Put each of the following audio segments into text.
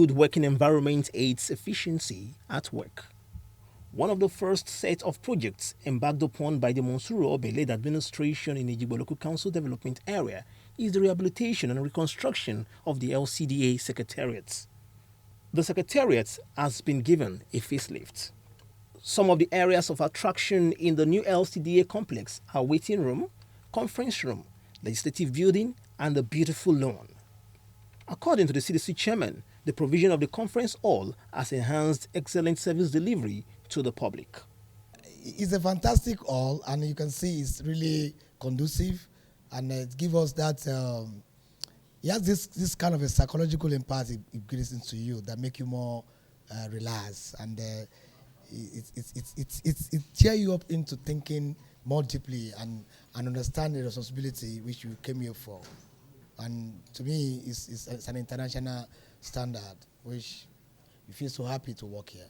good working environment aids efficiency at work. One of the first set of projects embarked upon by the Lcda administration in Ejigbo Local Council Development Area is the rehabilitation and reconstruction of the LCDA secretariat. The secretariat has been given a facelift. Some of the areas of attraction in the new LCDA complex are waiting room, conference room, legislative building, and the beautiful lawn. According to the CDC chairman, the provision of the conference hall has enhanced excellent service delivery to the public. It's a fantastic hall, and you can see it's really conducive, and it gives us that. It has this kind of a psychological impact it gives into you that make you more relaxed, and it cheer you up into thinking more deeply and understand the responsibility which you came here for. And to me, it's an international standard, which you feel so happy to work here.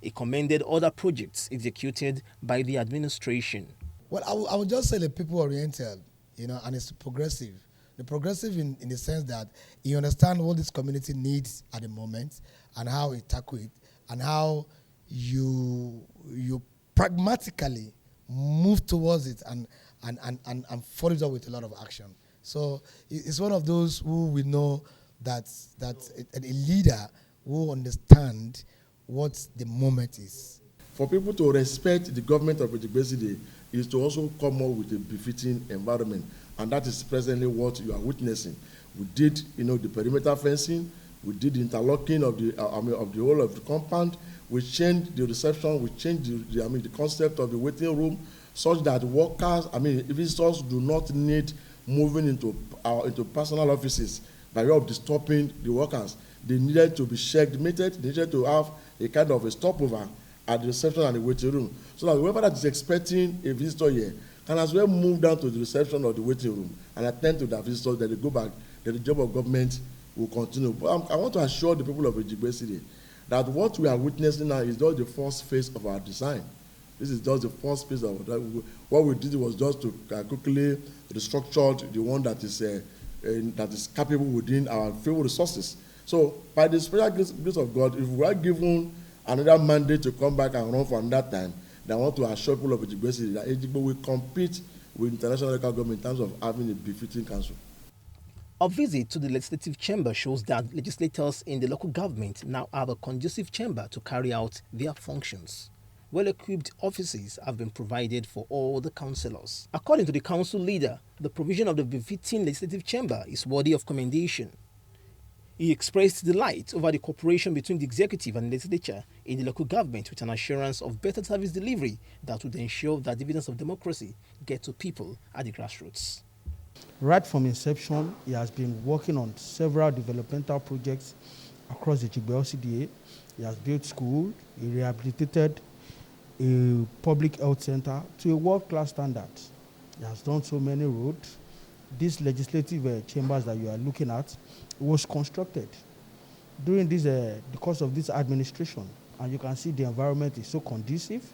He commended other projects executed by the administration. Well, I would just say the people-oriented, and it's progressive. The progressive in the sense that you understand what this community needs at the moment and how it tackle it, and how you pragmatically move towards it and follow it up with a lot of action. So it's one of those who we know that a leader who understand what the moment is. For people to respect the government of Ejigbo Lcda is to also come up with a befitting environment, and that is presently what you are witnessing. We did, the perimeter fencing, we did the interlocking of the whole of the compound. We changed the reception, we changed the concept of the waiting room, such that workers, visitors do not need moving into personal offices by way of disturbing the workers. They needed to be checkmated, they needed to have a kind of a stopover at the reception and the waiting room, so that whoever that is expecting a visitor here can as well move down to the reception or the waiting room and attend to their visitors, then they go back, then the job of government will continue. But I want to assure the people of Ejigbo Lcda that what we are witnessing now is just the first phase of our design. This is just the first phase of that. What we did was just to quickly restructure the one that is capable within our field resources. So by the special grace of God, if we are given another mandate to come back and run for another time, then I want to assure people of Ejigbo Lcda that Ejigbo will compete with international local government in terms of having a befitting council. A visit to the legislative chamber shows that legislators in the local government now have a conducive chamber to carry out their functions. Well-equipped offices have been provided for all the councillors. According to the council leader, the provision of the befitting legislative chamber is worthy of commendation. He expressed delight over the cooperation between the executive and legislature in the local government, with an assurance of better service delivery that would ensure that dividends of democracy get to people at the grassroots. Right from inception, he has been working on several developmental projects across the Ejigbo Lcda. He has built schools, he rehabilitated a public health center to a world-class standard. He has done so many roads. These legislative chambers that you are looking at was constructed during the course of this administration, and you can see the environment is so conducive.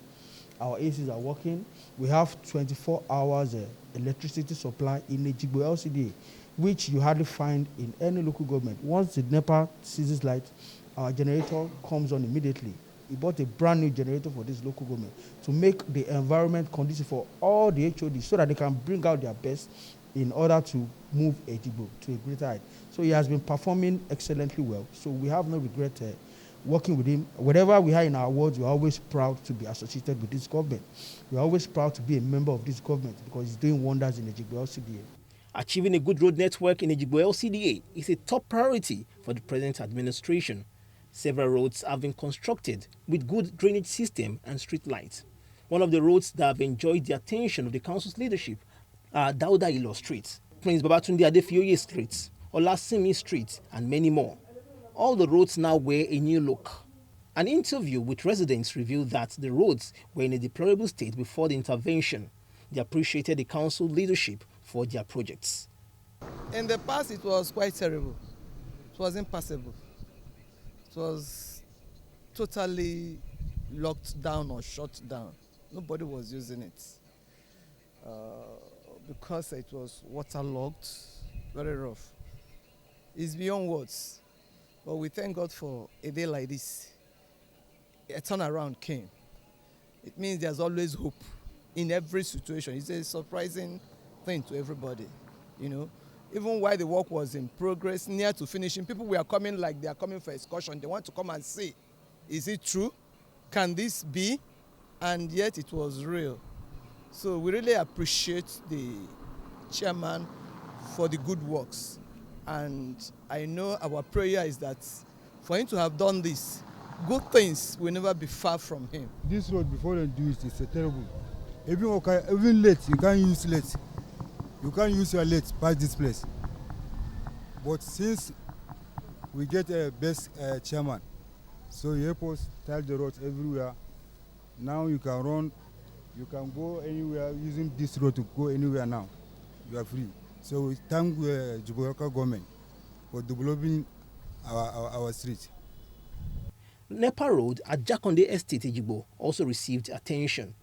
Our ACs are working. We have 24 hours electricity supply in Ejigbo Lcda, which you hardly find in any local government. Once the NEPA ceases light, our generator comes on immediately. We bought a brand new generator for this local government to make the environment conducive for all the HODs so that they can bring out their best in order to move Ejigbo to a greater height. So he has been performing excellently well. So we have no regret working with him. Whatever we have in our wards, we're always proud to be associated with this government. We're always proud to be a member of this government because it's doing wonders in Ejigbo Lcda. Achieving a good road network in Ejigbo Lcda is a top priority for the present administration. Several roads have been constructed with good drainage system and street lights. One of the roads that have enjoyed the attention of the council's leadership are Dauda Ilo Street, Prince Babatunde Adefioye Street, Olasimi Street, and many more. All the roads now wear a new look. An interview with residents revealed that the roads were in a deplorable state before the intervention. They appreciated the council leadership for their projects. In the past, it was quite terrible. It was impassable. It was totally locked down or shut down. Nobody was using it because it was waterlogged, very rough. It's beyond words. But we thank God for a day like this. A turnaround came. It means there's always hope in every situation. It's a surprising thing to everybody, you know. Even while the work was in progress, near to finishing, people were coming like they are coming for excursion. They want to come and see, is it true? Can this be? And yet it was real. So we really appreciate the chairman for the good works. And I know our prayer is that for him to have done this, good things will never be far from him. This road, before they do it, it's terrible. Even late, you can't use late. You can't use your late past this place. But since we get a best chairman, so he help us tile the roads everywhere. Now you can run, you can go anywhere using this road to go anywhere now. You are free. So we thank Ejigbo local government for developing our street. Nepa Road at Jakonde Estate, Ejigbo, also received attention.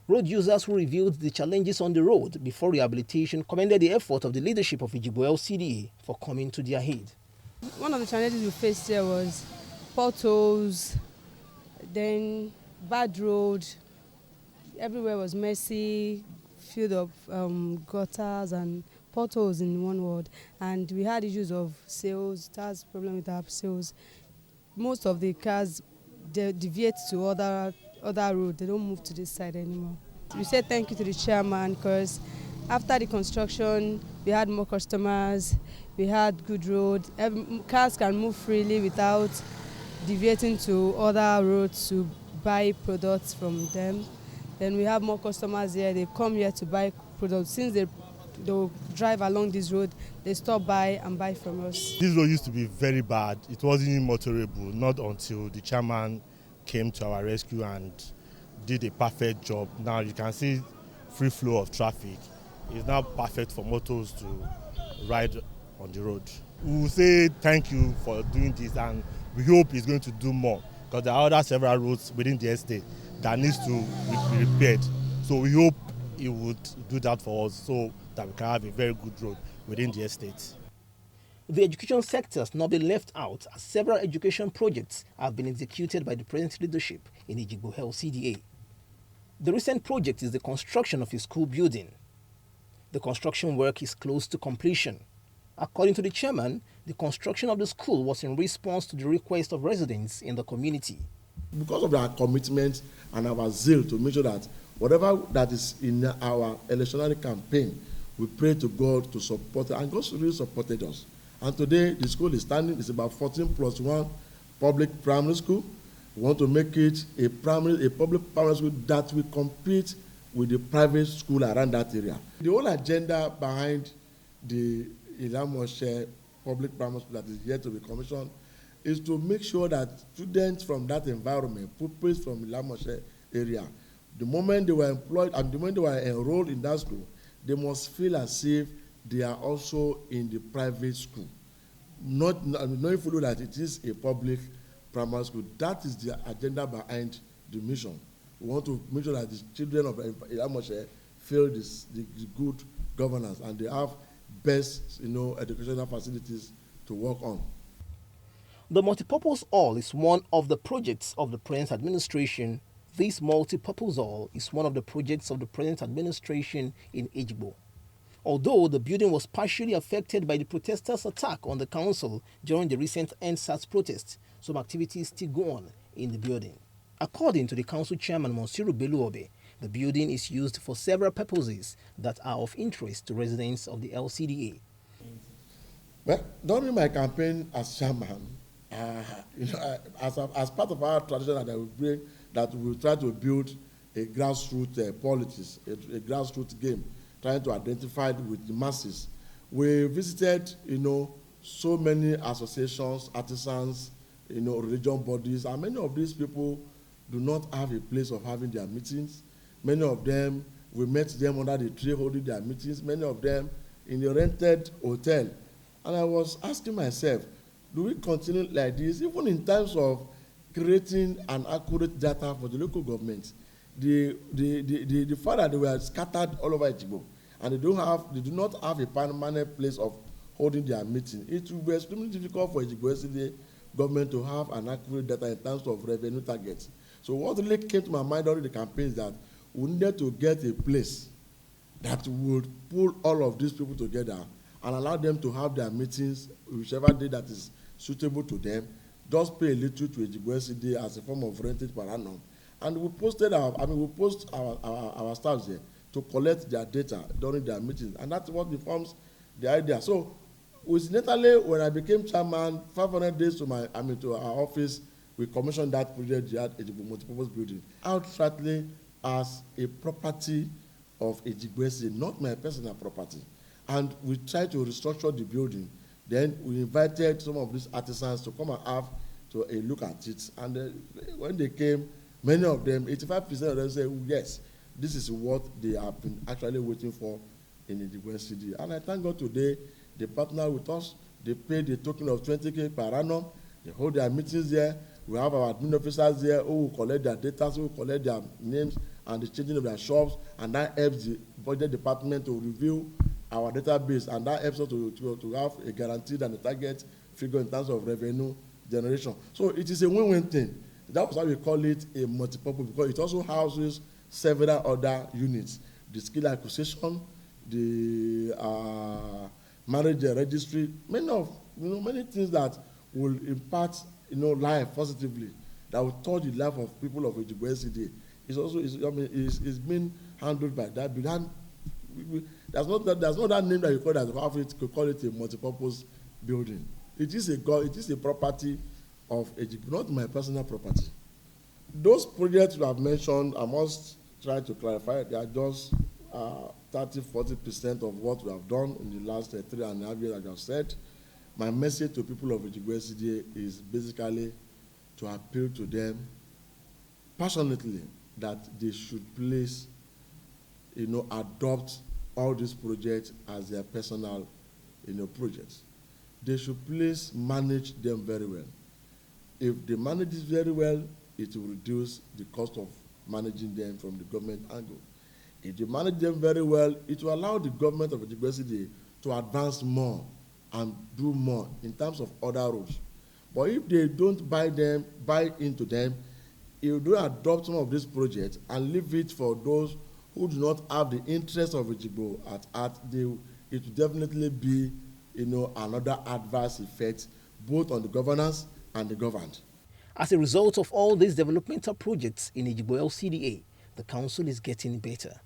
Road users who revealed the challenges on the road before rehabilitation commended the effort of the leadership of Ejigbo Lcda for coming to their aid. One of the challenges we faced here was potholes, then bad road, everywhere was messy, filled up gutters and potholes in one word. And we had issues of sales, that's the problem with our sales. Most of the cars they deviate to other road, they don't move to this side anymore. We say thank you to the chairman because after the construction, we had more customers, we had good road, cars can move freely without deviating to other roads to buy products from them. Then we have more customers here, they come here to buy products. Since they'll drive along this road, they stop by and buy from us. This road used to be very bad. It wasn't motorable, not until the chairman came to our rescue and did a perfect job. Now you can see free flow of traffic. It's now perfect for motors to ride on the road. We will say thank you for doing this, and we hope he's going to do more because there are other several roads within the estate that needs to be repaired. So we hope he would do that for us so that we can have a very good road within the estate. The education sector has not been left out as several education projects have been executed by the present leadership in Ejigbo Lcda. The recent project is the construction of a school building. The construction work is close to completion. According to the chairman, the construction of the school was in response to the request of residents in the community. Because of our commitment and our zeal to make sure that whatever that is in our electionary campaign, we pray to God to support it, and God really supported us. And today, the school is standing. It's about 14+1 public primary school. We want to make it a public primary school that will compete with the private school around that area. The whole agenda behind the Ilamoshe public primary school that is yet to be commissioned is to make sure that students from that environment, pupils from Ilamoshe area, the moment they were employed and the moment they were enrolled in that school, they must feel as if they are also in the private school, not knowing fully that it is a public primary school. That is the agenda behind the mission. We want to make sure that the children of Ilamoshe feel the good governance and they have best, educational facilities to work on. The multipurpose hall is one of the projects of the present administration. This multipurpose hall is one of the projects of the present administration in Ejigbo. Although the building was partially affected by the protesters' attack on the council during the recent EndSARS protests, some activities still go on in the building. According to the council chairman Monsiru Beluobe, the building is used for several purposes that are of interest to residents of the LCDA. Well, during my campaign as chairman, as part of our tradition that we will try to build a grassroots politics, a grassroots game, trying to identify with the masses. We visited, so many associations, artisans, religion bodies, and many of these people do not have a place of having their meetings. Many of them, we met them under the tree holding their meetings, many of them in a rented hotel. And I was asking myself, do we continue like this, even in terms of creating an accurate data for the local government? The fact that they were scattered all over Ejigbo and they do not have a permanent place of holding their meeting, it will be extremely difficult for Ejigbo Lcda government to have an accurate data in terms of revenue targets. So what really came to my mind during the campaign is that we needed to get a place that would pull all of these people together and allow them to have their meetings whichever day that is suitable to them. Just pay a little to Ejigbo Lcda as a form of rented per annum. And we posted we post our staffs there to collect their data during their meetings. And that's what informs the idea. So incidentally, when I became chairman, 500 days to our office, we commissioned that project at Ejigbo MultiPurpose building outrightly as a property of Ejigbo Lcda, not my personal property. And we tried to restructure the building. Then we invited some of these artisans to come and have a look at it. And when they came, many of them, 85% of them said, oh, yes, this is what they have been actually waiting for in Ejigbo Lcda. And I thank God today, they partner with us. They pay the token of 20K per annum. They hold their meetings there. We have our admin officers there who will collect their data, who will collect their names and the changing of their shops, and that helps the budget department to review our database, and that helps us to have a guaranteed and a target figure in terms of revenue generation. So it is a win-win thing. That was why we call it a multi-purpose, because it also houses several other units: the skill acquisition, the marriage registry, many things that will impact life positively, that will touch the life of people of Ejigbo Lcda. It's been handled by that. There's not that name that you call that. You call it a multi-purpose building. It is a property of Ejigbo, not my personal property. Those projects you have mentioned, I must try to clarify, they are just 30-40% of what we have done in the last 3.5 years, as I've said. My message to people of Ejigbo Lcda is basically to appeal to them passionately that they should please, adopt all these projects as their personal, projects. They should please manage them very well. If they manage it very well, it will reduce the cost of managing them from the government angle. If they manage them very well, it will allow the government of Ejigbo Lcda to advance more and do more in terms of other roads. But if they don't buy into them, if you don't adopt some of these projects and leave it for those who do not have the interest of Ejigbo at heart, it will definitely be, another adverse effect both on the governance and the governed. As a result of all these developmental projects in Ejigbo Lcda, the council is getting better.